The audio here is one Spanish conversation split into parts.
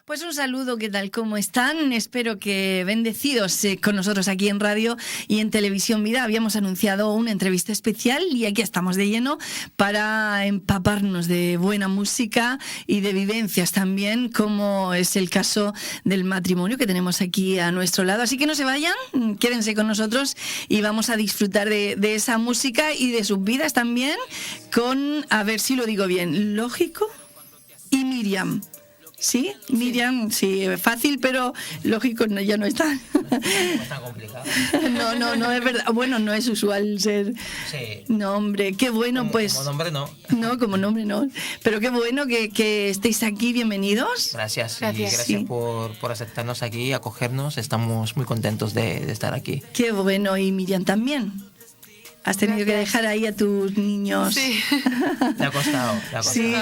Pues un saludo, ¿qué tal? ¿Cómo están? Espero que bendecidos con nosotros aquí en radio y en Televisión Vida. Habíamos anunciado una entrevista especial y aquí estamos de lleno para empaparnos de buena música y de vivencias también, como es el caso del matrimonio que tenemos aquí a nuestro lado. Así que no se vayan, quédense con nosotros y vamos a disfrutar de esa música y de sus vidas también con, a ver si lo digo bien, Lógico y Miriam. ¿Sí? Miriam, sí, fácil, pero lógico ya no está. No es tan complicado. No es verdad. Bueno, no es usual ser... Sí. No, hombre, qué bueno, Como, pues... Como nombre no. No, como nombre no. Pero qué bueno que estéis aquí, bienvenidos. Gracias. Gracias. Y gracias Sí. por aceptarnos aquí, acogernos. Estamos muy contentos de estar aquí. Qué bueno, y Miriam también. Has tenido que dejar ahí a tus niños. Sí. Le ha costado. Sí.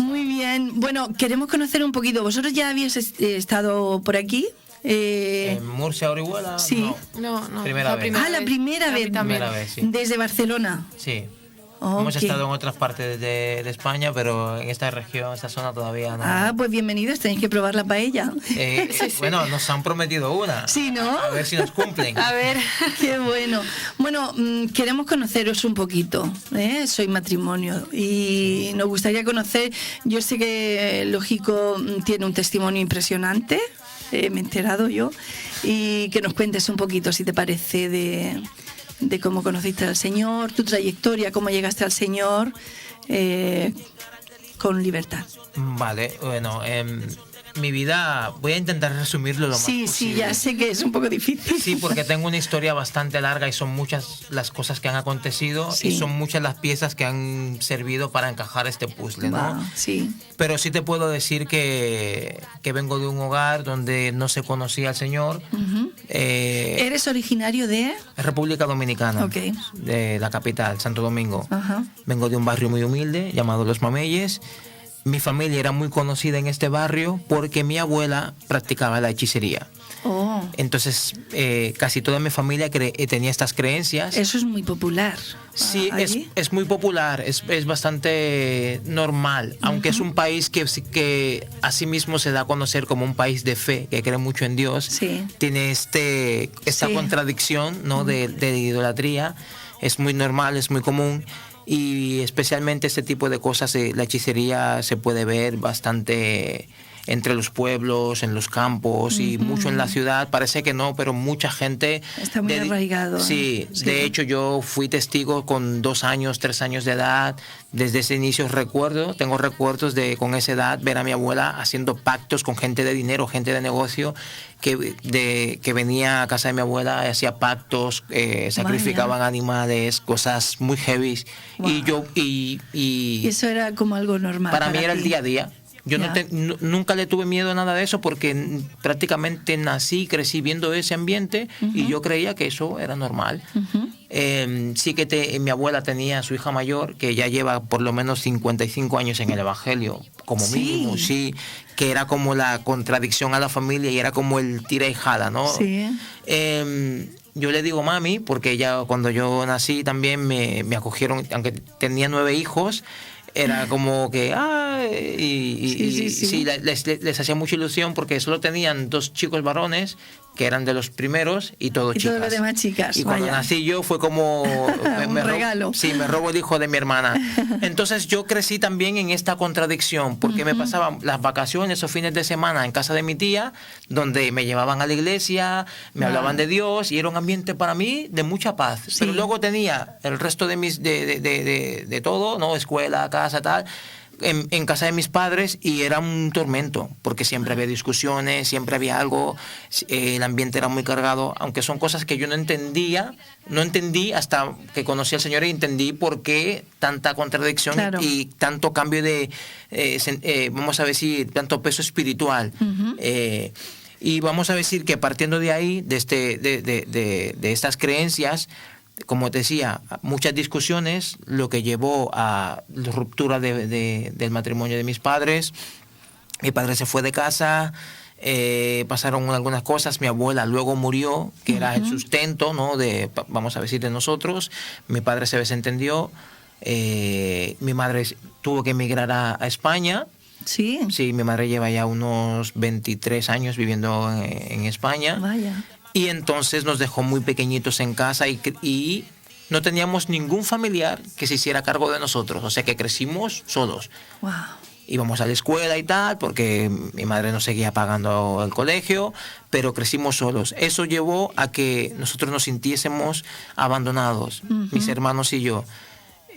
Muy bien. Bueno, queremos conocer un poquito. ¿Vosotros ya habéis estado por aquí? ¿En Murcia, Orihuela? Sí. No. Primera vez. La primera vez. Primera vez, sí. Desde Barcelona. Sí. Okay. Hemos estado en otras partes de España, pero en esta región, esta zona todavía no. Ah, pues bienvenidos, tenéis que probar la paella. Sí. Bueno, nos han prometido una. Sí, ¿no? A ver si nos cumplen. A ver. Qué bueno. Bueno, queremos conoceros un poquito. Soy Matrimonio y nos gustaría conocer. Yo sé que Lógico tiene un testimonio impresionante, me he enterado yo, y que nos cuentes un poquito, si te parece, de cómo conociste al Señor, tu trayectoria, cómo llegaste al Señor, con libertad. Vale, bueno, mi vida voy a intentar resumirlo lo más posible. Sí, ya sé que es un poco difícil. Sí, porque tengo una historia bastante larga y son muchas las cosas que han acontecido y son muchas las piezas que han servido para encajar este puzzle, ¿no? Wow, sí. Pero sí te puedo decir que vengo de un hogar donde no se conocía al Señor. Uh-huh. ¿Eres originario de...? República Dominicana, Okay. De la capital, Santo Domingo. Uh-huh. Vengo de un barrio muy humilde llamado Los Mameyes. Mi familia era muy conocida en este barrio porque mi abuela practicaba la hechicería. Oh. Entonces, casi toda mi familia tenía estas creencias. Eso es muy popular. Sí, es muy popular, es bastante normal, aunque es un país que asimismo se da a conocer como un país de fe, que cree mucho en Dios. Sí. Tiene esta contradicción, ¿no? de idolatría. Es muy normal, es muy común. Y especialmente este tipo de cosas, la hechicería se puede ver bastante entre los pueblos, en los campos y mucho en la ciudad. Parece que no, pero mucha gente... Está muy arraigado. Sí, de hecho yo fui testigo con 2 años, 3 años de edad. Desde ese inicio tengo recuerdos de con esa edad ver a mi abuela haciendo pactos con gente de dinero, gente de negocio, que venía a casa de mi abuela y hacía pactos, sacrificaban animales, cosas muy heavy. Wow. Y eso era como algo normal. Para mí era el día a día. Yo nunca le tuve miedo a nada de eso porque prácticamente nací y crecí viendo ese ambiente y yo creía que eso era normal. Sí que mi abuela tenía a su hija mayor que ya lleva por lo menos 55 años en el Evangelio, como mínimo, sí, que era como la contradicción a la familia y era como el tira y jala, ¿no? Sí. Yo le digo mami porque ella cuando yo nací también me acogieron, aunque tenía 9 hijos. Era como que, sí, les hacía mucha ilusión porque solo tenían 2 chicos varones que eran de los primeros y todo chicas. Y todos los demás chicas. Y cuando nací yo fue como... un regalo. Me robó el hijo de mi hermana. Entonces yo crecí también en esta contradicción porque me pasaba las vacaciones o fines de semana en casa de mi tía, donde me llevaban a la iglesia, me hablaban de Dios y era un ambiente para mí de mucha paz. Sí. Pero luego tenía el resto de todo, ¿no? Escuela, casa, tal... En casa de mis padres y era un tormento porque siempre había discusiones, siempre había algo, el ambiente era muy cargado, aunque son cosas que yo no entendí hasta que conocí al Señor y entendí por qué tanta contradicción y tanto cambio de, vamos a decir, tanto peso espiritual. Y vamos a decir que partiendo de ahí, de estas creencias, como te decía, muchas discusiones, lo que llevó a la ruptura del matrimonio de mis padres. Mi padre se fue de casa, pasaron algunas cosas, mi abuela luego murió, que era el sustento, ¿no? Vamos a decir, de nosotros. Mi padre se desentendió, mi madre tuvo que emigrar a España. Sí. Sí, mi madre lleva ya unos 23 años viviendo en España. Vaya. Y entonces nos dejó muy pequeñitos en casa y no teníamos ningún familiar que se hiciera cargo de nosotros. O sea que crecimos solos. Wow. Íbamos a la escuela y tal, porque mi madre nos seguía pagando el colegio, pero crecimos solos. Eso llevó a que nosotros nos sintiésemos abandonados, mis hermanos y yo.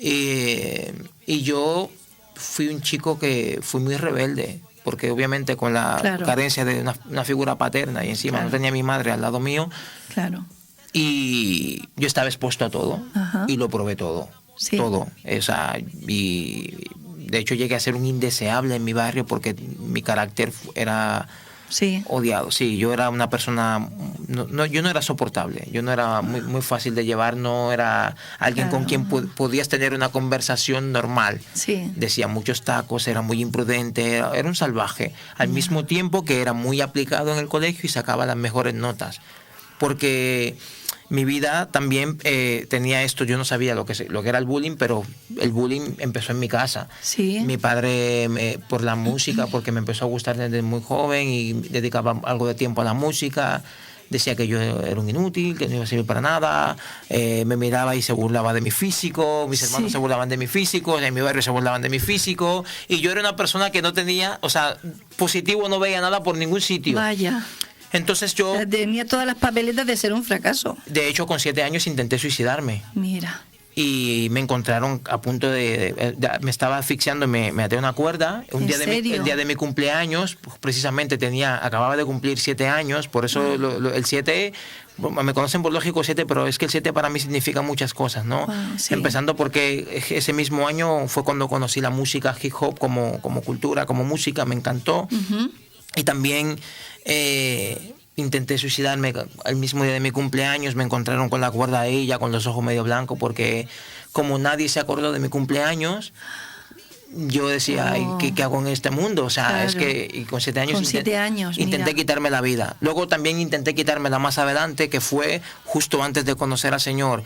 Y yo fui un chico que fui muy rebelde, porque obviamente con la carencia de una figura paterna y encima no tenía a mi madre al lado mío. Claro. Y yo estaba expuesto a todo. Ajá. Y lo probé todo. Sí. Todo. O sea, y de hecho llegué a ser un indeseable en mi barrio porque mi carácter era odiado. Sí, yo era una persona... yo no era soportable. Yo no era muy fácil de llevar. No era alguien con quien podías tener una conversación normal. Sí. Decía muchos tacos, era muy imprudente, era un salvaje. Al mismo tiempo que era muy aplicado en el colegio y sacaba las mejores notas. Porque mi vida también tenía esto. Yo no sabía lo que era el bullying, pero el bullying empezó en mi casa. Sí. Mi padre, por la música, porque me empezó a gustar desde muy joven y dedicaba algo de tiempo a la música, decía que yo era un inútil, que no iba a servir para nada, me miraba y se burlaba de mi físico, mis hermanos se burlaban de mi físico, en mi barrio se burlaban de mi físico, y yo era una persona que no tenía, o sea, positivo no veía nada por ningún sitio. Vaya. Entonces yo... Tenía todas las papeletas de ser un fracaso. De hecho, con 7 años intenté suicidarme. Mira. Y me encontraron a punto me estaba asfixiando, me até una cuerda. El día de mi cumpleaños, pues, precisamente acababa de cumplir 7 años, por eso el 7... Me conocen por lógico 7, pero es que el 7 para mí significa muchas cosas, ¿no? Wow, sí. Empezando porque ese mismo año fue cuando conocí la música hip hop como cultura, como música, me encantó. Y también intenté suicidarme el mismo día de mi cumpleaños. Me encontraron con la cuerda a ella, con los ojos medio blancos, porque como nadie se acordó de mi cumpleaños, yo decía, ay, ¿qué hago en este mundo? O sea, es que y con 7 años, intenté quitarme la vida. Luego también intenté quitármela más adelante, que fue justo antes de conocer al Señor.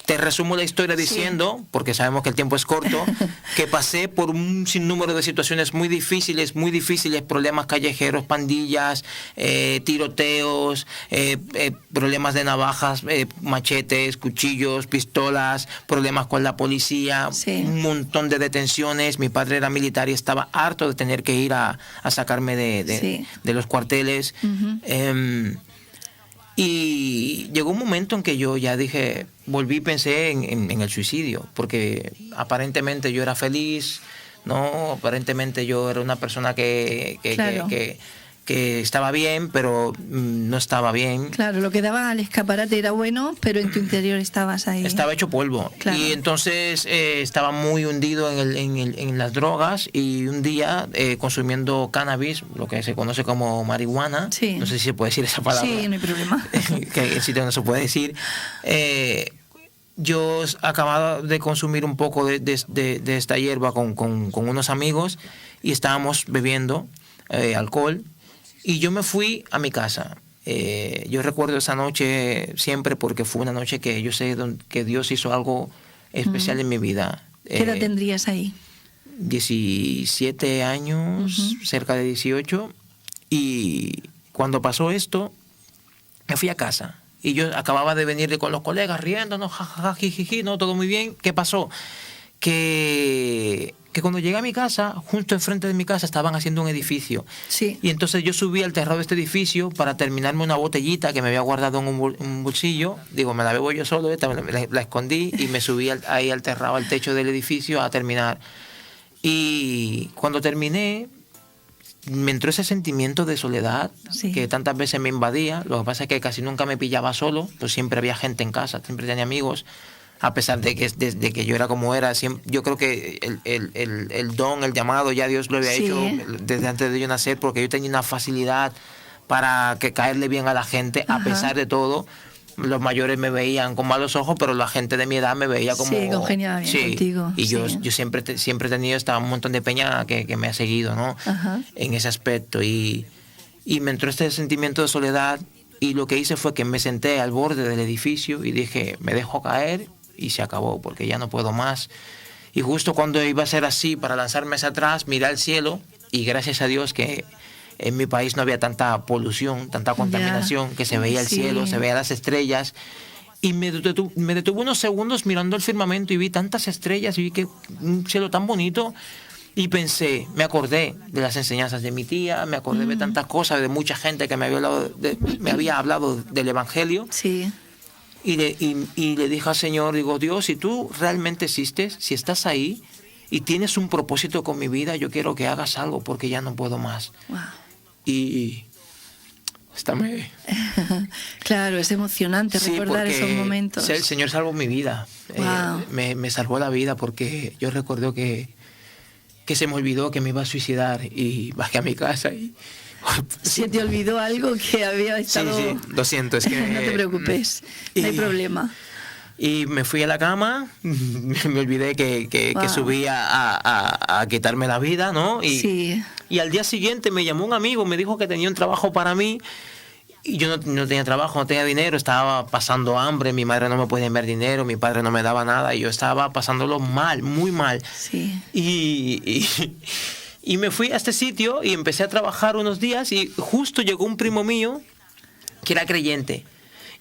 Te resumo la historia diciendo, porque sabemos que el tiempo es corto, que pasé por un sinnúmero de situaciones muy difíciles, problemas callejeros, pandillas, tiroteos, problemas de navajas, machetes, cuchillos, pistolas, problemas con la policía, un montón de detenciones. Mi padre era militar y estaba harto de tener que ir a sacarme de los cuarteles. Y llegó un momento en que yo ya volví y pensé en el suicidio, porque aparentemente yo era feliz, ¿no? Aparentemente yo era una persona que estaba bien, pero no estaba bien. Claro, lo que daba al escaparate era bueno, pero en tu interior estabas ahí. Estaba hecho polvo. Claro. Y entonces estaba muy hundido en las drogas, y un día consumiendo cannabis, lo que se conoce como marihuana, no sé si se puede decir esa palabra. Sí, no hay problema. Que en sitio no se puede decir. Yo acababa de consumir un poco de esta hierba con unos amigos y estábamos bebiendo alcohol. Y yo me fui a mi casa. Yo recuerdo esa noche siempre porque fue una noche que yo sé que Dios hizo algo especial en mi vida. ¿Qué edad tendrías ahí? 17 años, cerca de 18. Y cuando pasó esto, me fui a casa. Y yo acababa de venir con los colegas riéndonos, jajaja, jijiji, no, todo muy bien. ¿Qué pasó? Que cuando llegué a mi casa, justo enfrente de mi casa estaban haciendo un edificio. Sí. Y entonces yo subí al terrado de este edificio para terminarme una botellita que me había guardado en un bolsillo. Digo, me la bebo yo solo, la escondí y me subí ahí al terrado, al techo del edificio a terminar. Y cuando terminé, me entró ese sentimiento de soledad que tantas veces me invadía. Lo que pasa es que casi nunca me pillaba solo, pues siempre había gente en casa, siempre tenía amigos. A pesar de que yo era como era, yo creo que el don, el llamado, ya Dios lo había hecho desde antes de yo nacer, porque yo tenía una facilidad para caerle bien a la gente. A pesar de todo. Los mayores me veían con malos ojos, pero la gente de mi edad me veía como... Sí, congeniaba bien contigo. Y yo siempre he tenido un montón de peña que me ha seguido, ¿no? En ese aspecto. Y me entró este sentimiento de soledad, y lo que hice fue que me senté al borde del edificio y dije, me dejo caer y se acabó, porque ya no puedo más. Y justo cuando iba a ser así, para lanzarme hacia atrás, miré al cielo y gracias a Dios que en mi país no había tanta polución, tanta contaminación, que se veía el cielo, se veían las estrellas. Y me detuve unos segundos mirando el firmamento y vi tantas estrellas y vi que un cielo tan bonito. Y pensé, me acordé de las enseñanzas de mi tía, me acordé de tantas cosas, de mucha gente que me había hablado del Evangelio. Sí. Y le dije al Señor, digo, Dios, si tú realmente existes, si estás ahí y tienes un propósito con mi vida, yo quiero que hagas algo porque ya no puedo más. Wow. Y claro, es emocionante recordar esos momentos. El Señor salvó mi vida. Wow. Me salvó la vida porque yo recuerdo que se me olvidó que me iba a suicidar y bajé a mi casa y... ¿Se te olvidó algo que había estado...? Sí, lo siento, es que... No te preocupes, no hay problema. Y me fui a la cama, me olvidé que subía a quitarme la vida, ¿no? Y al día siguiente me llamó un amigo, me dijo que tenía un trabajo para mí. Y yo no tenía trabajo, no tenía dinero, estaba pasando hambre, mi madre no me podía enviar dinero, mi padre no me daba nada y yo estaba pasándolo mal, muy mal. Sí. Y me fui a este sitio y empecé a trabajar unos días y justo llegó un primo mío que era creyente.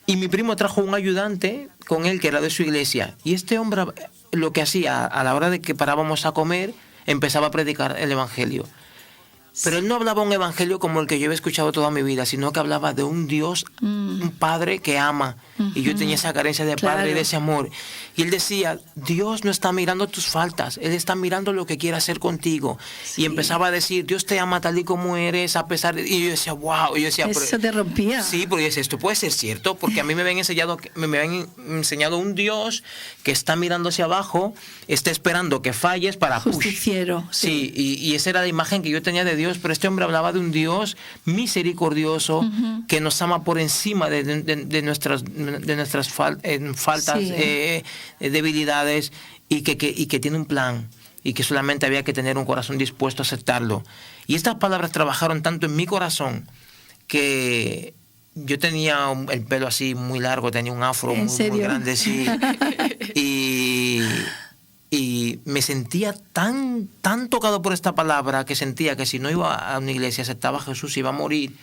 Y mi primo trajo un ayudante con él que era de su iglesia. Y este hombre lo que hacía a la hora de que parábamos a comer, empezaba a predicar el Evangelio. Pero él no hablaba un evangelio como el que yo había escuchado toda mi vida, sino que hablaba de un Dios, un Padre que ama. Y yo tenía esa carencia de Padre y de ese amor. Y él decía, Dios no está mirando tus faltas, Él está mirando lo que quiere hacer contigo. Sí. Y empezaba a decir, Dios te ama tal y como eres, a pesar de... Y yo decía, wow. Y yo decía, eso te rompía. Sí, porque yo decía, esto puede ser cierto, porque a mí me habían enseñado un Dios que está mirando hacia abajo, está esperando que falles para... Justiciero. Sí, y esa era la imagen que yo tenía de Dios, pero este hombre hablaba de un Dios misericordioso que nos ama por encima de nuestras faltas, debilidades y que tiene un plan y que solamente había que tener un corazón dispuesto a aceptarlo. Y estas palabras trabajaron tanto en mi corazón que yo tenía el pelo así muy largo, tenía un afro muy grande, sí. Y me sentía tan tocado por esta palabra que sentía que si no iba a una iglesia, aceptaba a Jesús, iba a morir.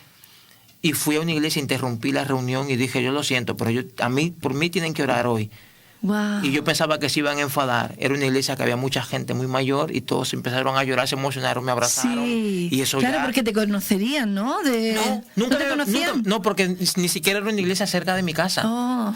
Y fui a una iglesia, interrumpí la reunión y dije, yo lo siento, pero por mí tienen que orar hoy. Wow. Y yo pensaba que se iban a enfadar. Era una iglesia que había mucha gente muy mayor y todos empezaron a llorar, se emocionaron, me abrazaron. Sí, y eso claro, porque te conocerían, ¿no? No, nunca te conocían. No, porque ni siquiera era una iglesia cerca de mi casa. Oh.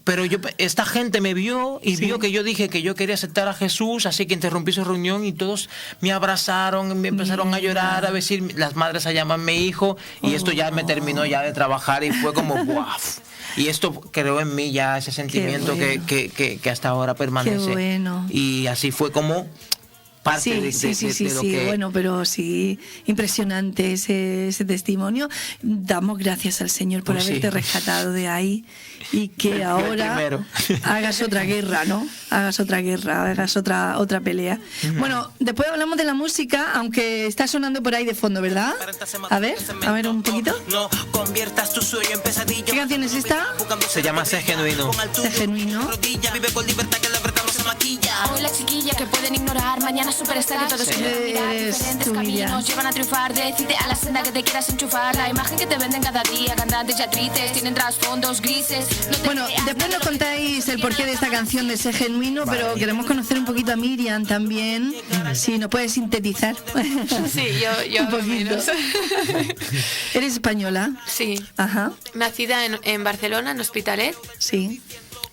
Pero esta gente me vio y vio que yo dije que yo quería aceptar a Jesús, así que interrumpí su reunión y todos me abrazaron, me empezaron a llorar, a decir, las madres a llamarme mi hijo, y esto ya me terminó ya de trabajar y fue como ¡wow! Y esto creó en mí ya ese sentimiento que hasta ahora permanece. Qué bueno. Y así fue como parte de lo que... Bueno, pero sí, impresionante ese testimonio. Damos gracias al Señor por haberte rescatado de ahí y que ahora hagas otra guerra, ¿no? Hagas otra guerra, hagas otra pelea. Bueno, después hablamos de la música, aunque está sonando por ahí de fondo, ¿verdad? A ver un poquito. No conviertas tu sueño en pesadilla. ¿Qué canción es esta? Se llama Sé Genuino. Sé Genuino. Vive con libertad que la verdad no se maquilla. Hoy la chiquilla que pueden ignorar, mañana superstar y todos diferentes caminos llevan a triunfar. Decide a la senda que te quieras enchufar. La imagen que te venden cada día, cantantes y actrices tienen trasfondos grises. Bueno, después nos contáis el porqué de esta canción de Sé Genuino, pero queremos conocer un poquito a Miriam también. Si nos puedes sintetizar. Sí, yo un poquito. ¿Eres española? Sí. Ajá. Nacida en Barcelona, en Hospitalet. Sí.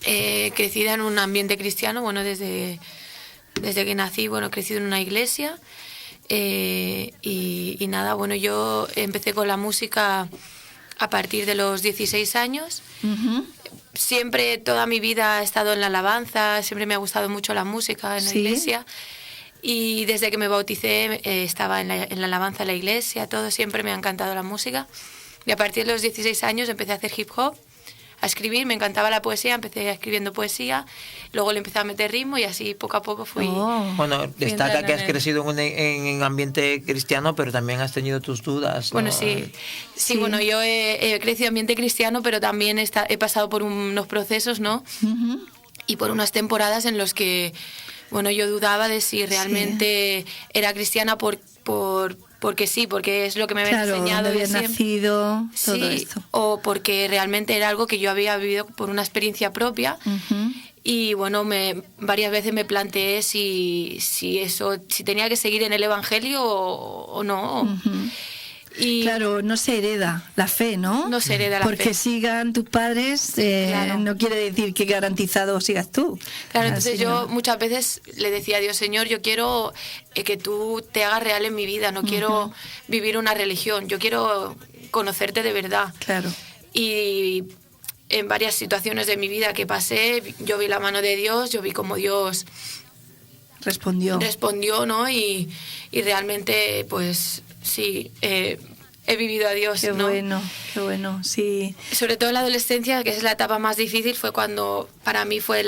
Crecida en un ambiente cristiano, bueno, desde que nací, bueno, he crecido en una iglesia. Y nada, bueno, yo empecé con la música a partir de los 16 años. Uh-huh. Siempre, toda mi vida he estado en la alabanza, siempre me ha gustado mucho la música en la iglesia. Y desde que me bauticé estaba en la alabanza de la iglesia, todo, siempre me ha encantado la música. Y a partir de los 16 años empecé a hacer hip hop, a escribir, me encantaba la poesía, empecé escribiendo poesía, luego le empecé a meter ritmo y así poco a poco fui... Bueno, destaca que has crecido en ambiente cristiano, pero también has tenido tus dudas, ¿no? Bueno, sí, bueno, yo he crecido en ambiente cristiano, pero también he pasado por unos procesos, ¿no? Uh-huh. Y por unas temporadas en los que, bueno, yo dudaba de si realmente era cristiana por porque sí, porque es lo que me habían Claro, enseñado donde de habías siempre. nacido, todo Sí, esto. o porque realmente era algo que yo había vivido por una experiencia propia. Ujú. Y bueno, varias veces me planteé si tenía que seguir en el Evangelio o no. Ujú. Y Claro, no se hereda la fe, ¿no? No se hereda la Porque fe. sigan tus padres, Claro. no quiere decir que garantizado sigas tú. claro, entonces Así, yo ¿no? muchas veces le decía a Dios, Señor, yo quiero que tú te hagas real en mi vida, no quiero vivir una religión, yo quiero conocerte de verdad. Claro. Y en varias situaciones de mi vida que pasé, yo vi la mano de Dios, yo vi cómo Dios Respondió. respondió, ¿no? Y realmente, pues sí, he vivido a Dios, Qué ¿no? bueno, sí. Sobre todo en la adolescencia, que es la etapa más difícil, fue cuando para mí fue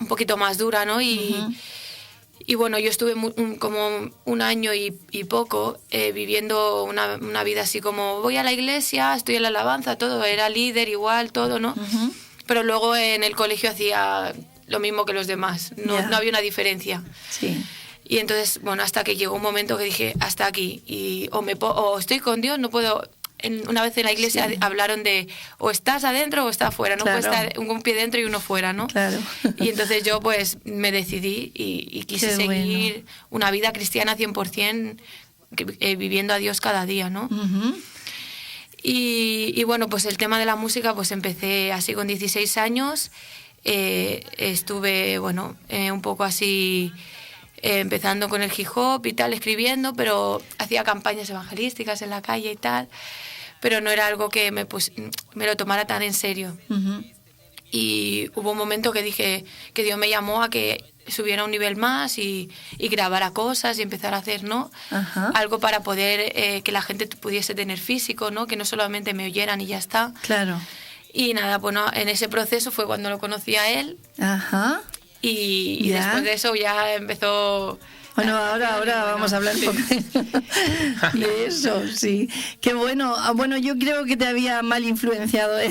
un poquito más dura, ¿no? Y bueno, yo estuve como un año y poco viviendo una vida así como voy a la iglesia, estoy en la alabanza, todo, era líder igual, todo, ¿no? Pero luego en el colegio hacía lo mismo que los demás, no había una diferencia. Sí. Y entonces, bueno, hasta que llegó un momento que dije, hasta aquí, y o estoy con Dios, no puedo... Una vez en la iglesia hablaron de o estás adentro o estás afuera, no Claro. puede estar un pie dentro y uno fuera, ¿no? Claro. Y entonces yo pues me decidí y quise Qué seguir bueno. una vida cristiana 100%, viviendo a Dios cada día, ¿no? Ujú. Y bueno, pues el tema de la música, pues empecé así con 16 años, estuve, bueno, un poco así... empezando con el hip hop y tal, escribiendo, pero hacía campañas evangelísticas en la calle y tal, pero no era algo que me lo tomara tan en serio. Ujú. Y hubo un momento que dije que Dios me llamó a que subiera un nivel más y grabara cosas y empezar a hacer, ¿no? Ajá. Algo para poder que la gente pudiese tener físico, ¿no? Que no solamente me oyeran y ya está. Claro. Y nada, bueno, en ese proceso fue cuando lo conocí a él. Ajá. Y Ya. después de eso ya empezó... Bueno, ahora vamos a hablar un poco de eso, sí. Qué bueno. Bueno, yo creo que te había mal influenciado, ¿eh?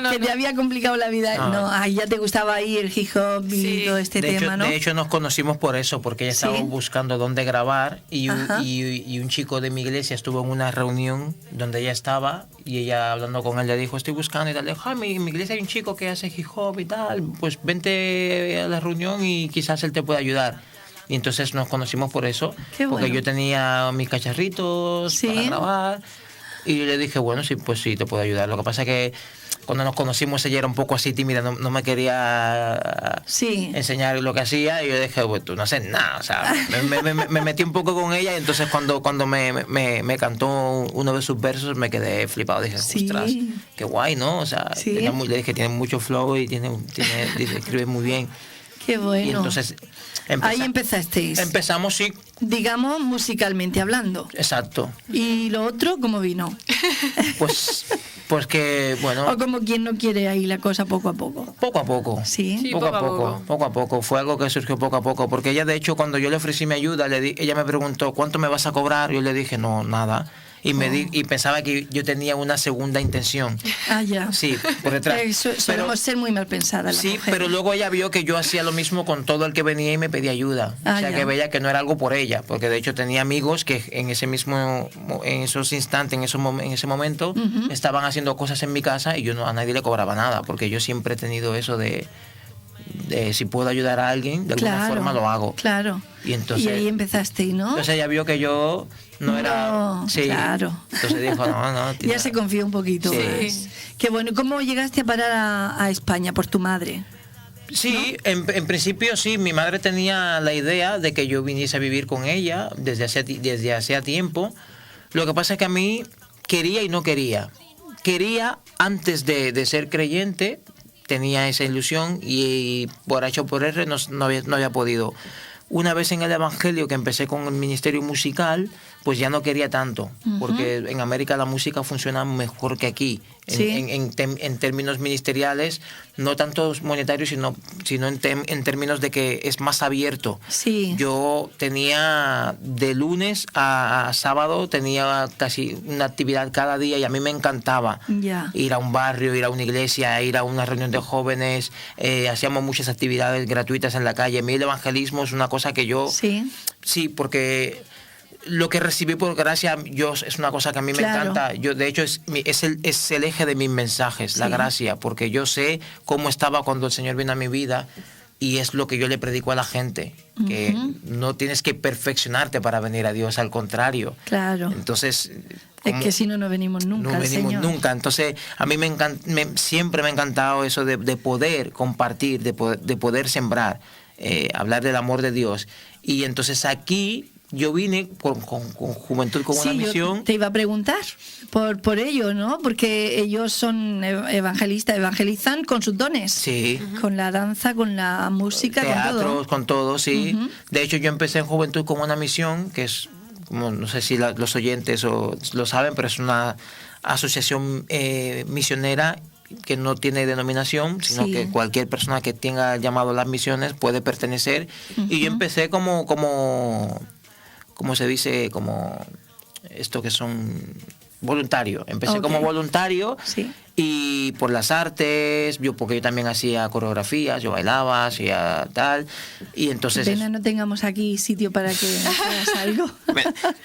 No. Que te había complicado la vida. No. No, ay, ya te gustaba ahí el hip hop y Sí. todo este de tema, hecho, ¿no? de hecho, nos conocimos por eso, porque ella estaba Sí. buscando dónde grabar y Ajá. y un chico de mi iglesia estuvo en una reunión donde ella estaba y ella hablando con él le dijo, estoy buscando y tal. Le dijo, en mi iglesia hay un chico que hace hip hop y tal, pues vente a la reunión y quizás él te pueda ayudar. Y entonces nos conocimos por eso, Qué porque bueno. yo tenía mis cacharritos Sí. para grabar y le dije, bueno, sí, pues sí, te puedo ayudar. Lo que pasa es que cuando nos conocimos ella era un poco así tímida, no me quería Sí. enseñar lo que hacía y yo dije, pues tú no haces nada, o sea, me metí un poco con ella y entonces cuando me cantó uno de sus versos me quedé flipado, dije, Sí. ostras, qué guay, ¿no? O sea, Sí. le dije, tiene mucho flow y dice, escribe muy bien. Qué bueno. Y entonces Ahí empezasteis. empezamos, sí, Digamos, musicalmente hablando. exacto. ¿Y lo otro cómo vino? Pues que, bueno, O como quien no quiere ahí la cosa poco a poco. poco a poco. Sí. Sí, poco a poco. Fue algo que surgió poco a poco. Porque ella, de hecho, cuando yo le ofrecí mi ayuda, ella me preguntó, ¿cuánto me vas a cobrar? Yo le dije, no, nada. Y pensaba que yo tenía una segunda intención. Ah, ya. Sí, por detrás. Solemos ser muy mal pensadas las Sí, mujeres. pero luego ella vio que yo hacía lo mismo con todo el que venía y me pedía ayuda. Ah, O sea, ya. que veía que no era algo por ella, porque de hecho tenía amigos que en esos instantes, en ese momento, estaban haciendo cosas en mi casa y yo a nadie le cobraba nada, porque yo siempre he tenido eso de si puedo ayudar a alguien, de alguna forma lo hago. Claro. Y entonces, ahí empezaste, ¿no? Entonces ella vio que yo no era... No, Sí. claro. Entonces dijo, no, tía. Ya se confió un poquito Sí. más. Qué bueno. ¿Cómo llegaste a parar a España? ¿Por tu madre? Sí, en principio sí, mi madre tenía la idea de que yo viniese a vivir con ella desde hacía tiempo. Lo que pasa es que a mí quería y no quería. Quería antes de ser creyente, tenía esa ilusión y por H o por R no había podido. Una vez en el Evangelio que empecé con el ministerio musical, pues ya no quería tanto, porque en América la música funciona mejor que aquí. Sí. En términos ministeriales, no tanto monetarios, sino en términos de que es más abierto. Sí. Yo tenía de lunes a sábado, tenía casi una actividad cada día y a mí me encantaba Ya. ir a un barrio, ir a una iglesia, ir a una reunión de jóvenes, hacíamos muchas actividades gratuitas en la calle. A mí el evangelismo es una cosa que yo... Sí. Sí, porque lo que recibí por gracia, es una cosa que a mí me encanta. Yo, de hecho, es el eje de mis mensajes, la gracia, porque yo sé cómo estaba cuando el Señor vino a mi vida. Y es lo que yo le predico a la gente, que no tienes que perfeccionarte para venir a Dios, al contrario. Claro. Entonces, es que si no, no venimos nunca. No venimos nunca. Entonces, a mí siempre me ha encantado eso de poder compartir, de poder sembrar, hablar del amor de Dios. Y entonces aquí yo vine con Juventud con una Misión. Yo te iba a preguntar por ello, ¿no? Porque ellos son evangelistas, evangelizan con sus dones. Sí. Con la danza, con la música, teatros, con todo, sí. De hecho, yo empecé en Juventud con una Misión, que es, como no sé si los oyentes lo saben, pero es una asociación misionera que no tiene denominación, sino que cualquier persona que tenga llamado a las misiones puede pertenecer. Y yo empecé como se dice, como esto que son voluntario. Empecé como voluntario y por las artes, porque yo también hacía coreografías, yo bailaba, hacía tal, y entonces... Pena no tengamos aquí sitio para que hagas algo.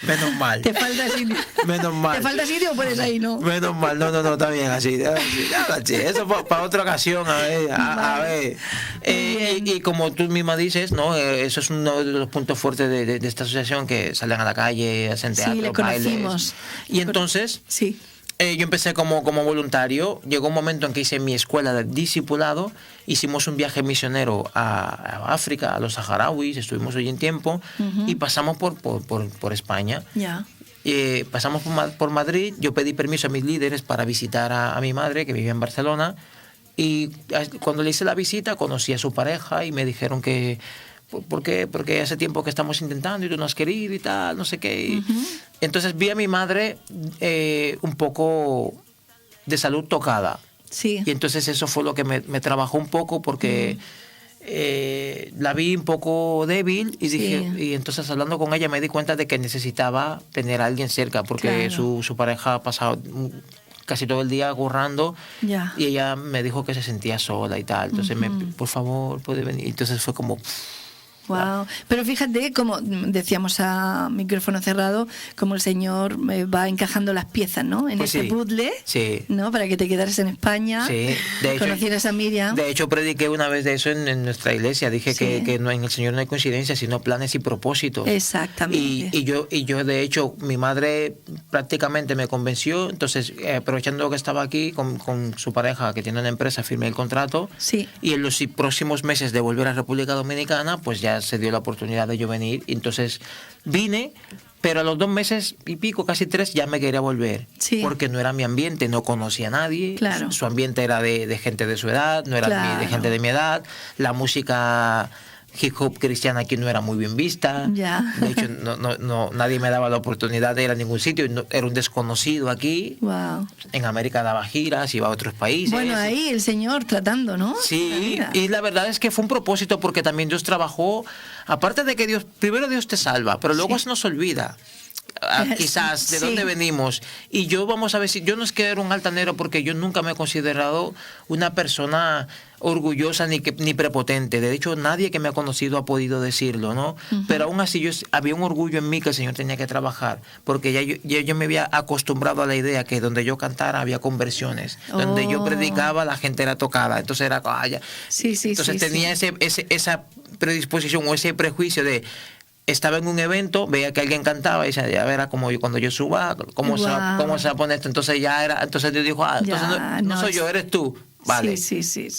Menos mal. ¿Te falta sitio? Menos mal. ¿Te falta sitio o puedes ahí, no? Menos mal, no, está bien así. Eso para otra ocasión, a ver. Y como tú misma dices, ¿no? Eso es uno de los puntos fuertes de esta asociación, que salen a la calle, hacen teatro, le conocimos. Y entonces... Sí. Yo empecé como voluntario. Llegó un momento en que hice mi escuela de discipulado. Hicimos un viaje misionero a África, a los saharauis. Estuvimos allí en tiempo y pasamos por España. Pasamos por Madrid. Yo pedí permiso a mis líderes para visitar a mi madre, que vivía en Barcelona. Y cuando le hice la visita, conocí a su pareja y me dijeron que... ¿Por qué? Porque hace tiempo que estamos intentando y tú no has querido y tal, no sé qué. Entonces vi a mi madre un poco de salud tocada. Sí. Y entonces eso fue lo que me trabajó un poco, porque la vi un poco débil y dije, y entonces hablando con ella me di cuenta de que necesitaba tener a alguien cerca, porque su pareja ha pasado casi todo el día currando y ella me dijo que se sentía sola y tal. Entonces, por favor, puede venir. Entonces fue como... Wow. Pero fíjate, como decíamos a micrófono cerrado, como el Señor va encajando las piezas, ¿no? En pues ese puzzle, ¿no? Para que te quedaras en España, conocieras a Miriam. De hecho, prediqué una vez de eso en nuestra iglesia. Dije que no, en el Señor no hay coincidencias, sino planes y propósitos. Exactamente. Y yo, de hecho, mi madre prácticamente me convenció. Entonces, aprovechando que estaba aquí con su pareja, que tiene una empresa, firmé el contrato. Y en los próximos meses de volver a República Dominicana, pues ya se dio la oportunidad de yo venir. Entonces vine, pero a los 2 meses y pico, casi 3, ya me quería volver, porque no era mi ambiente, no conocía a nadie. Su ambiente era de gente de su edad, no era de gente de mi edad. La música hip hop cristiana aquí no era muy bien vista. De hecho, nadie me daba la oportunidad de ir a ningún sitio. Era un desconocido aquí. En América daba giras, iba a otros países. Bueno, ahí el Señor tratando, ¿no? Sí, y la verdad es que fue un propósito, porque también Dios trabajó. Aparte de que primero Dios te salva, pero luego se nos olvida. Quizás de dónde venimos. Y yo, vamos a ver, si yo no es que era un altanero, porque yo nunca me he considerado una persona orgullosa ni prepotente. De hecho, nadie que me ha conocido ha podido decirlo, ¿no? Pero aún así había un orgullo en mí que el Señor tenía que trabajar, porque yo me había acostumbrado a la idea que donde yo cantara había conversiones, donde yo predicaba la gente era tocada. Entonces era entonces tenía esa predisposición o ese prejuicio de... Estaba en un evento, veía que alguien cantaba y decía, ya verá como cuando yo suba, cómo se va a poner esto. Entonces entonces Dios dijo, entonces no soy yo, eres tú. Vale,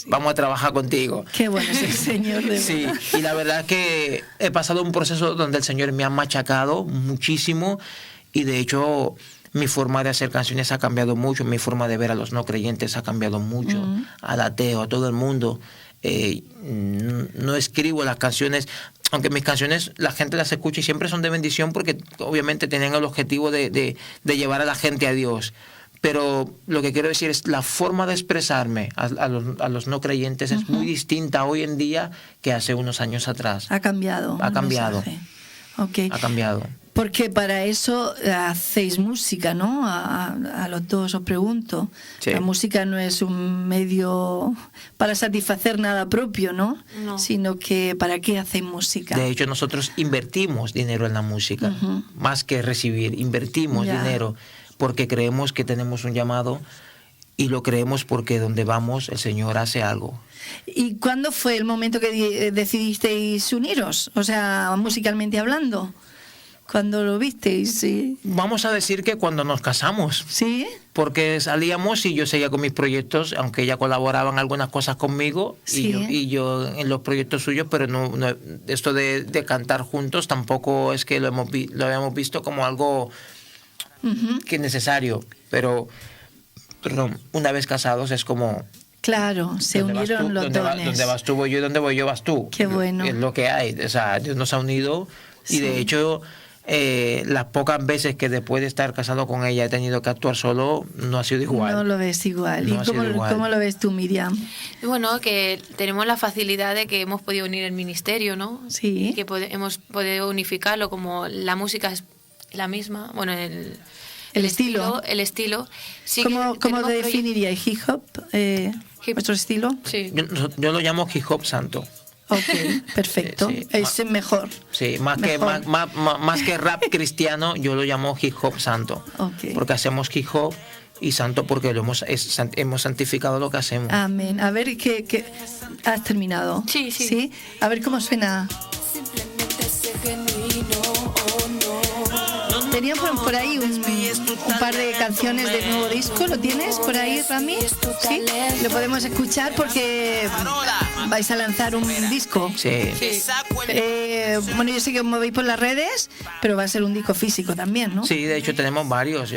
vamos a trabajar contigo. Qué bueno es el Señor, de verdad. Y la verdad es que he pasado un proceso donde el Señor me ha machacado muchísimo, y de hecho mi forma de hacer canciones ha cambiado mucho, mi forma de ver a los no creyentes ha cambiado mucho, al ateo, a todo el mundo. No escribo las canciones, aunque mis canciones la gente las escucha y siempre son de bendición, porque obviamente tienen el objetivo de llevar a la gente a Dios. Pero lo que quiero decir es la forma de expresarme a los no creyentes es muy distinta hoy en día que hace unos años atrás. Ha cambiado. Ha cambiado. Okay. Ha cambiado. Porque para eso hacéis música, ¿no? A los dos os pregunto. Sí. La música no es un medio para satisfacer nada propio, ¿no? No. Sino que ¿para qué hacéis música? De hecho, nosotros invertimos dinero en la música, más que recibir, invertimos Ya. dinero porque creemos que tenemos un llamado y lo creemos porque donde vamos el Señor hace algo. ¿Y cuándo fue el momento que decidisteis uniros? O sea, musicalmente hablando. ¿Cuándo lo visteis? Sí. Vamos a decir que cuando nos casamos, ¿Sí? porque salíamos y yo seguía con mis proyectos, aunque ella colaboraba en algunas cosas conmigo Sí. y yo en los proyectos suyos, pero no esto de cantar juntos tampoco es que lo habíamos visto como algo que es necesario, pero perdón, una vez casados es como Claro, se ¿dónde vas unieron tú? los dones. Donde vas tú voy yo, donde voy yo vas tú. Qué bueno. Es lo que hay, o sea, Dios nos ha unido y Sí. de hecho las pocas veces que después de estar casado con ella he tenido que actuar solo, no ha sido igual. No lo ves igual. No ¿Y ha sido igual. cómo lo ves tú, Miriam? Y bueno, que tenemos la facilidad de que hemos podido unir el ministerio, ¿no? Sí. Y que hemos podido unificarlo, como la música es la misma, bueno, El estilo. El estilo. Sí, ¿Cómo que tenemos definiríais hip hop? ¿Vuestro estilo? Sí. Yo lo llamo hip hop santo. Ok, perfecto. Sí, Es mejor. Sí, más que, Mejor. más que rap cristiano, yo lo llamo hip hop santo. Ok. Porque hacemos hip hop y santo porque hemos santificado lo que hacemos. Amén. A ver, ¿qué has terminado? Sí, sí. A ver cómo suena. Teníamos por ahí un par de canciones del nuevo disco. ¿Lo tienes por ahí, Rami? Sí. Lo podemos escuchar porque vais a lanzar un disco. Sí. Bueno, yo sé que os movéis por las redes, pero va a ser un disco físico también, ¿no? Sí, de hecho tenemos varios.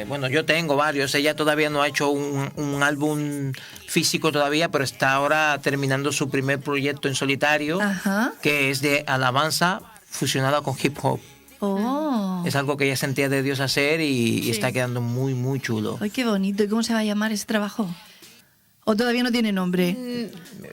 Bueno, yo tengo varios. Ella todavía no ha hecho un álbum físico todavía, pero está ahora terminando su primer proyecto en solitario, Ajá. que es de alabanza fusionada con hip hop. Oh. Es algo que ella sentía de Dios hacer y está quedando muy, muy chulo. Ay, qué bonito. ¿Y cómo se va a llamar ese trabajo? ¿O todavía no tiene nombre?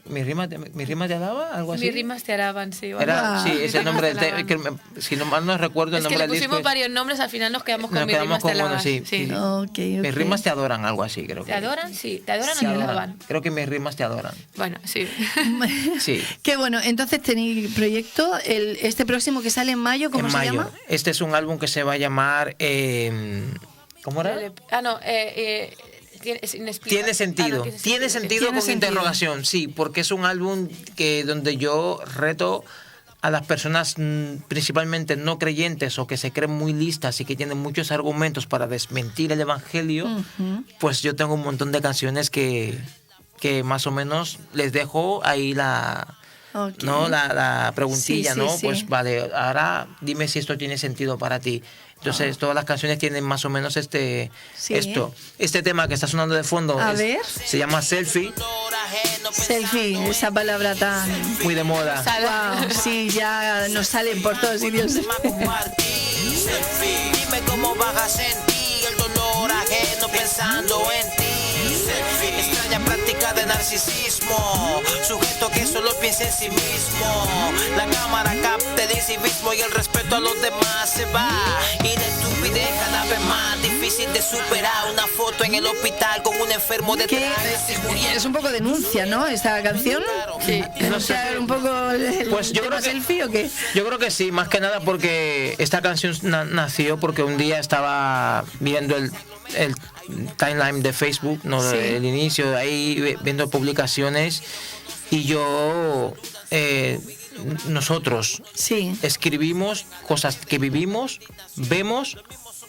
¿Mi rima te daba? ¿Algo así? Mis rimas te alaban, sí. Era, sí, ese nombre, Alaban. si no mal no recuerdo el Es que nombre le del disco. pusimos varios nombres, al final nos quedamos con Nos mis quedamos rimas te con uno, alaban. sí. Sí. Ok. Mis rimas te adoran, algo así, creo que. ¿Te adoran? Sí. ¿Te adoran Te o te adoran. alaban? Creo que mis rimas te adoran. Bueno, sí. Sí. Qué bueno. Entonces tenéis proyecto. Este próximo que sale en mayo, ¿cómo En se mayo. llama? Este es un álbum que se va a llamar. ¿Cómo era? Es inexplicable. Tiene sentido. Ah, no, Tiene sentido Tiene con sentido. interrogación, sí, porque es un álbum donde yo reto a las personas principalmente no creyentes o que se creen muy listas y que tienen muchos argumentos para desmentir el evangelio. Pues yo tengo un montón de canciones que más o menos les dejo ahí Ok. ¿no? la preguntilla, Sí, sí, ¿no? sí. Pues vale, ahora dime si esto tiene sentido para ti. Entonces, todas las canciones tienen más o menos Sí. Este tema que está sonando de fondo A ver. se llama Selfie, Selfie, esa palabra tan... muy de moda. Wow, sí, ya nos salen por todos sitios. Dime cómo vas a sentir el dolor ajeno pensando en ti. Extraña práctica de narcisismo, sujeto que solo piensa en sí mismo. La cámara capta el incivismo y el respeto a los demás se va. Y la estupidez cada vez más difícil de superar. Una foto en el hospital con un enfermo Que detrás. es un poco denuncia, ¿no? Esta canción. Sí. Denunciar un poco el Pues yo tema creo que- selfie o qué. Yo creo que sí, más que nada porque esta canción nació porque un día estaba viendo el timeline de Facebook, ¿no? Sí. El inicio, ahí viendo publicaciones y nosotros Sí. escribimos cosas que vivimos, vemos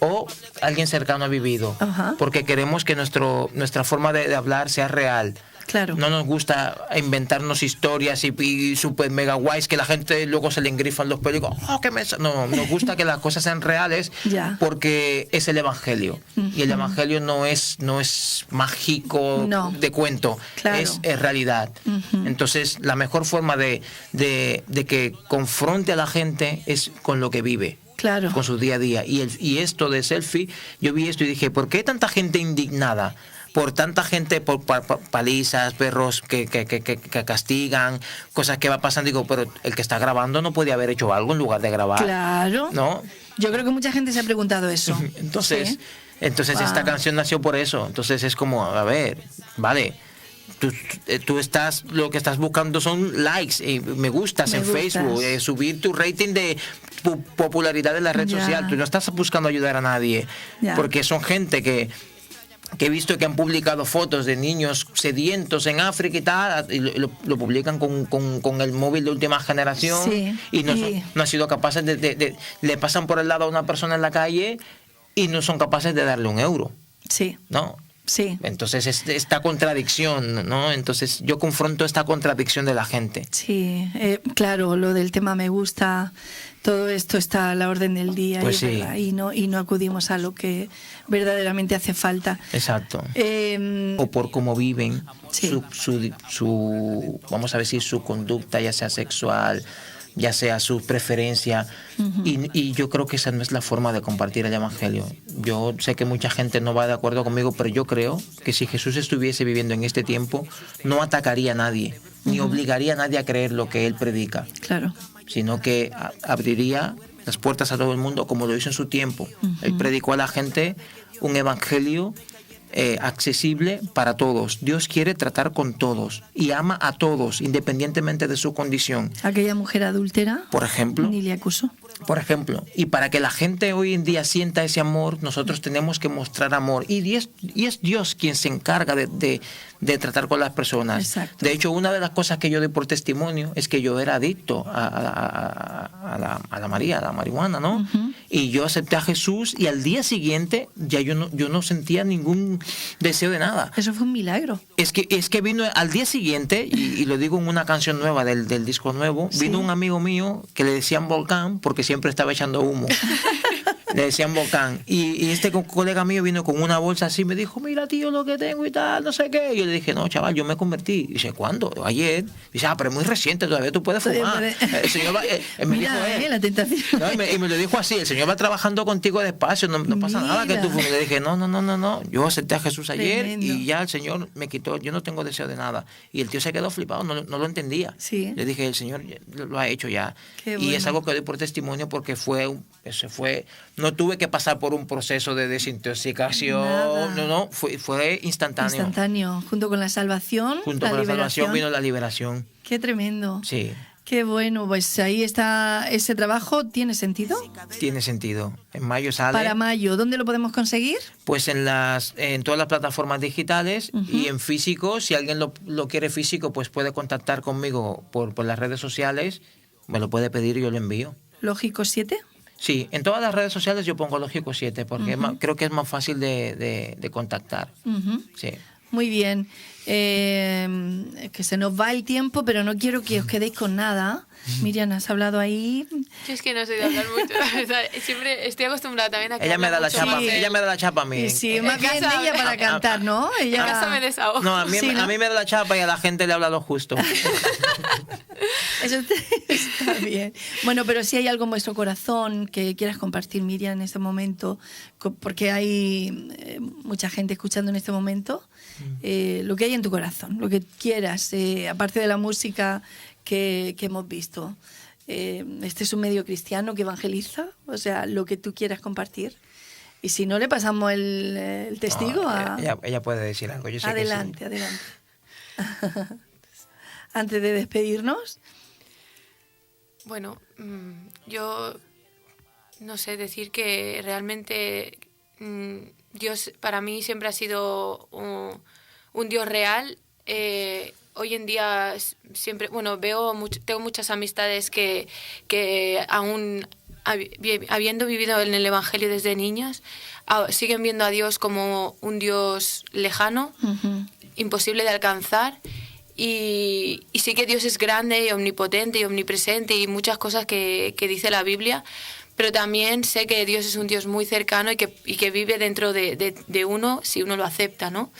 o alguien cercano ha vivido, Ajá. porque queremos que nuestra forma de hablar sea real. Claro. No nos gusta inventarnos historias y super mega guays que la gente luego se le engrifan los pelos y digo, oh, qué mensaje. No, nos gusta que las cosas sean reales Ya. porque es el evangelio. Y el evangelio no es mágico No. de cuento, Claro. es realidad. Entonces, la mejor forma de que confronte a la gente es con lo que vive. Claro. Con su día a día. Y esto de Selfie, yo vi esto y dije, ¿por qué tanta gente indignada? Por tanta gente, por palizas, perros que castigan, cosas que va pasando. Digo, pero el que está grabando no puede haber hecho algo en lugar de grabar. Claro. ¿No? Yo creo que mucha gente se ha preguntado eso. Entonces, Sí. Esta canción nació por eso. Entonces es como, a ver, vale, tú estás, lo que estás buscando son likes, me gustas en Facebook, subir tu rating de popularidad en la red social. Tú no estás buscando ayudar a nadie, porque son gente que he visto que han publicado fotos de niños sedientos en África y tal, y lo publican con el móvil de última generación, y no han sido capaces le pasan por el lado a una persona en la calle y no son capaces de darle €1. Sí. ¿No? Sí. Entonces esta contradicción, ¿no? Entonces yo confronto esta contradicción de la gente. Sí, claro, lo del tema me gusta, todo esto está a la orden del día, Pues y no acudimos a lo que verdaderamente hace falta. Exacto. O por cómo viven, su vamos a decir, su conducta, ya sea sexual, ya sea su preferencia, y yo creo que esa no es la forma de compartir el Evangelio. Yo sé que mucha gente no va de acuerdo conmigo, pero yo creo que si Jesús estuviese viviendo en este tiempo, no atacaría a nadie, ni obligaría a nadie a creer lo que él predica, claro, sino que abriría las puertas a todo el mundo, como lo hizo en su tiempo. Él predicó a la gente un Evangelio accesible para todos. Dios quiere tratar con todos y ama a todos, independientemente de su condición. Aquella mujer adúltera, por ejemplo, ni le acusó. Por ejemplo, y para que la gente hoy en día sienta ese amor, nosotros tenemos que mostrar amor. Y es Dios quien se encarga de tratar con las personas. Exacto. De hecho, una de las cosas que yo doy por testimonio es que yo era adicto a la marihuana, ¿no? Y yo acepté a Jesús, y al día siguiente ya yo no sentía ningún deseo de nada. Eso fue un milagro. Es que vino al día siguiente, y lo digo en una canción nueva del disco nuevo, vino un amigo mío que le decían Volcán, porque siempre estaba echando humo. Le decían Volcán. Y este colega mío vino con una bolsa así, me dijo, mira tío lo que tengo y tal, no sé qué. Y yo le dije, no chaval, yo me convertí. Y dice, ¿cuándo? Ayer. Y dice, pero es muy reciente, todavía tú puedes fumar. El señor va, mira, dijo, la tentación. No, y me lo dijo así, el Señor va trabajando contigo despacio, no pasa nada que tú fumes. Le dije, no, yo acepté a Jesús ayer. Tremendo. Y ya el Señor me quitó, yo no tengo deseo de nada. Y el tío se quedó flipado, no lo entendía. Sí. Le dije, el Señor lo ha hecho ya. Qué y bueno. es algo que doy por testimonio, porque no tuve que pasar por un proceso de desintoxicación. Nada. Fue instantáneo. Instantáneo, junto con la salvación. Junto con la salvación vino la liberación. Qué tremendo. Sí. Qué bueno, pues ahí está ese trabajo. ¿Tiene sentido? Tiene sentido. En mayo sale. Para mayo, ¿dónde lo podemos conseguir? Pues en todas las plataformas digitales, y en físico. Si alguien lo quiere físico, pues puede contactar conmigo por las redes sociales. Me lo puede pedir y yo lo envío. ¿Lógico 7? Sí, en todas las redes sociales yo pongo Lógico 7, porque creo que es más fácil de contactar. Sí. Muy bien. Que se nos va el tiempo, pero no quiero que os quedéis con nada. Miriam, has hablado ahí. Yo es que no soy de hablar mucho. Siempre estoy acostumbrada también a que ella me da la chapa. Sí. Ella me da la chapa a mí. Sí, más bien ella para cantar, ¿no? Ella... En casa me desahogo. No, a mí me da la chapa y a la gente le habla lo justo. Eso está bien. Bueno, pero si hay algo en vuestro corazón que quieras compartir, Miriam, en este momento, porque hay mucha gente escuchando en este momento, lo que hay en tu corazón, lo que quieras, aparte de la música que hemos visto. Este es un medio cristiano que evangeliza, o sea, lo que tú quieras compartir. Y si no, le pasamos el testigo a... Ella puede decir algo, yo sé adelante, que sí. Adelante. Antes de despedirnos... Bueno, yo no sé, decir que realmente Dios para mí siempre ha sido un Dios real. Hoy en día siempre, bueno, tengo muchas amistades que aún habiendo vivido en el Evangelio desde niños, siguen viendo a Dios como un Dios lejano, imposible de alcanzar. Y sí que Dios es grande y omnipotente y omnipresente y muchas cosas que dice la Biblia, pero también sé que Dios es un Dios muy cercano y que vive dentro de uno si uno lo acepta, ¿no?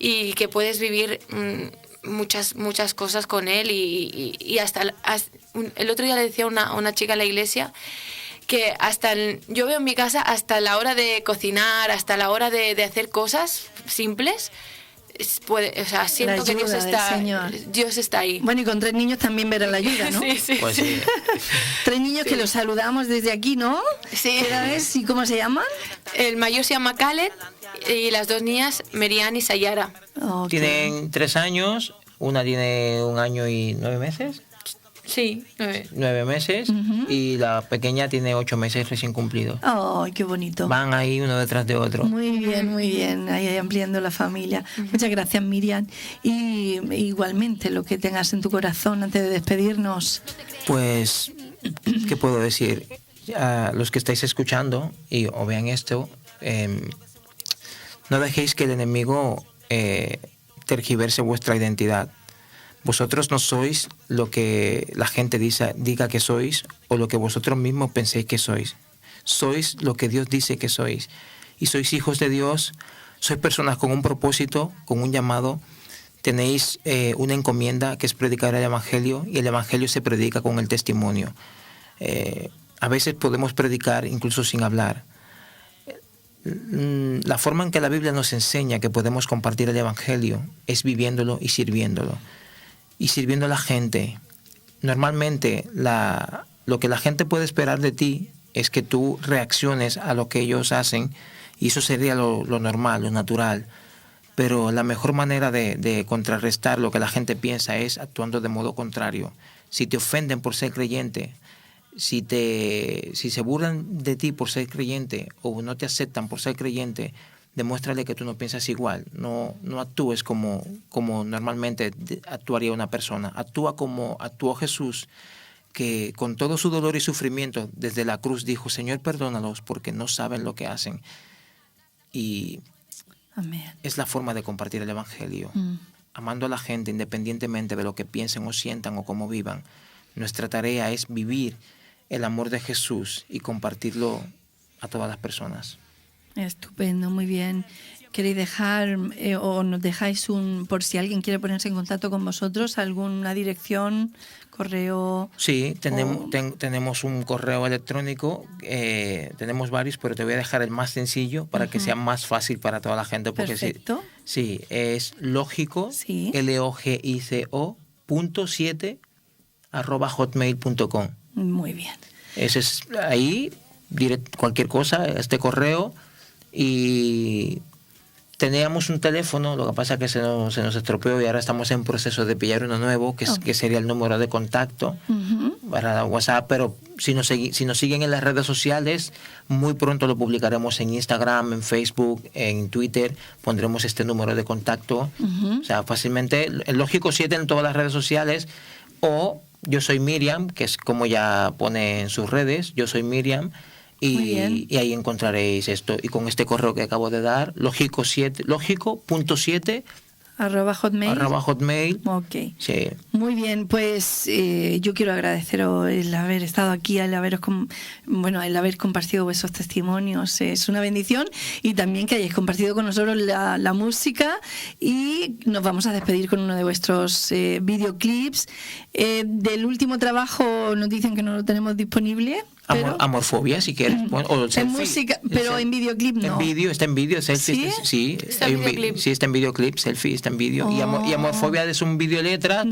Y que puedes vivir muchas cosas con Él y hasta el otro día le decía a una chica en la iglesia que yo veo en mi casa hasta la hora de cocinar, hasta la hora de hacer cosas simples, o sea, siento La que Dios ayuda del está, Señor. Dios está ahí. Bueno, y con 3 niños también verá la ayuda, ¿no? Sí, sí. Pues sí. 3 niños que los saludamos desde aquí, ¿no? Sí. ¿Qué edades y cómo se llaman? El mayor se llama Khaled y las 2 niñas, Merian y Sayara. Ok. Tienen 3 años, una tiene 1 año y 9 meses. Sí. 9 meses y la pequeña tiene 8 meses recién cumplidos. ¡Ay, qué bonito! Van ahí uno detrás de otro. Muy bien, ahí ampliando la familia. Muchas gracias, Miriam. Y igualmente, lo que tengas en tu corazón antes de despedirnos. Pues, ¿qué puedo decir? A los que estáis escuchando o vean esto, no dejéis que el enemigo tergiverse vuestra identidad. Vosotros no sois lo que la gente diga que sois o lo que vosotros mismos penséis que sois. Sois lo que Dios dice que sois. Y sois hijos de Dios, sois personas con un propósito, con un llamado. Tenéis una encomienda que es predicar el Evangelio, y el Evangelio se predica con el testimonio. A veces podemos predicar incluso sin hablar. La forma en que la Biblia nos enseña que podemos compartir el Evangelio es viviéndolo y sirviéndolo. Y sirviendo a la gente. Normalmente lo que la gente puede esperar de ti es que tú reacciones a lo que ellos hacen, y eso sería lo normal, lo natural. Pero la mejor manera de contrarrestar lo que la gente piensa es actuando de modo contrario. Si te ofenden por ser creyente, si se burlan de ti por ser creyente o no te aceptan por ser creyente, demuéstrale que tú no piensas igual. No actúes como normalmente actuaría una persona. Actúa como actuó Jesús, que con todo su dolor y sufrimiento desde la cruz dijo: Señor, perdónalos porque no saben lo que hacen. Y Amén. es la forma de compartir el Evangelio. Amando a la gente independientemente de lo que piensen o sientan o cómo vivan. Nuestra tarea es vivir el amor de Jesús y compartirlo a todas las personas. Estupendo, muy bien. ¿Queréis dejar o nos dejáis por si alguien quiere ponerse en contacto con vosotros, alguna dirección, correo? Sí, tenemos un correo electrónico, tenemos varios, pero te voy a dejar el más sencillo para que sea más fácil para toda la gente. Porque perfecto. Sí, es lógico, sí. LOGICO .7@hotmail.com. Muy bien. Ese es ahí, cualquier cosa, este correo. Y teníamos un teléfono, lo que pasa es que se nos estropeó y ahora estamos en proceso de pillar uno nuevo, que sería el número de contacto para WhatsApp, pero si nos siguen en las redes sociales, muy pronto lo publicaremos en Instagram, en Facebook, en Twitter, pondremos este número de contacto. O sea, fácilmente, el Lógico 7 en todas las redes sociales, o Yo Soy Miriam, que es como ya pone en sus redes, Yo Soy Miriam. Y ahí encontraréis esto. Y con este correo que acabo de dar, lógico.7 @hotmail. Ok. Sí. Muy bien, pues yo quiero agradeceros el haber estado aquí, el haber compartido vuestros testimonios. Es una bendición, y también que hayáis compartido con nosotros la música, y nos vamos a despedir con uno de vuestros videoclips. Del último trabajo nos dicen que no lo tenemos disponible. Pero Amorfobia, si quieres. Bueno, o en música, pero en videoclip no. Está en vídeo, selfie. ¿Sí? Está en videoclip. Sí, está en videoclip, selfie está en vídeo. Y Amorfobia es un vídeo letra,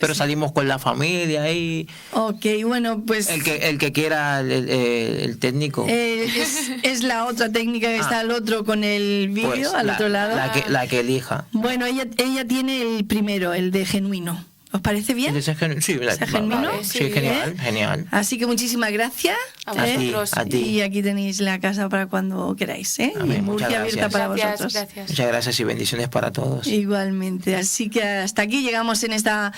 pero salimos con la familia ahí. Ok, bueno, pues El que quiera el técnico. es la otra técnica que está al otro con el vídeo, Pues al otro lado. La que elija. Bueno, ella tiene el primero, el de Genuino. ¿Os parece bien? Sí, genuino? Sí, genial. Así que muchísimas gracias. A vosotros. A ti. Y aquí tenéis la casa para cuando queráis. Amén, Y muchas Murcia abierta gracias. para Gracias, vosotros. gracias. Muchas gracias y bendiciones para todos. Igualmente. Así que hasta aquí llegamos en esta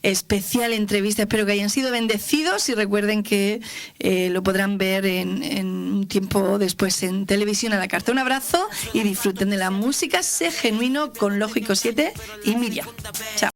especial entrevista. Espero que hayan sido bendecidos, y recuerden que lo podrán ver en un tiempo después en televisión a la carta. Un abrazo y disfruten de la música. Sé Genuino con Lógico 7 y Miriam. Chao.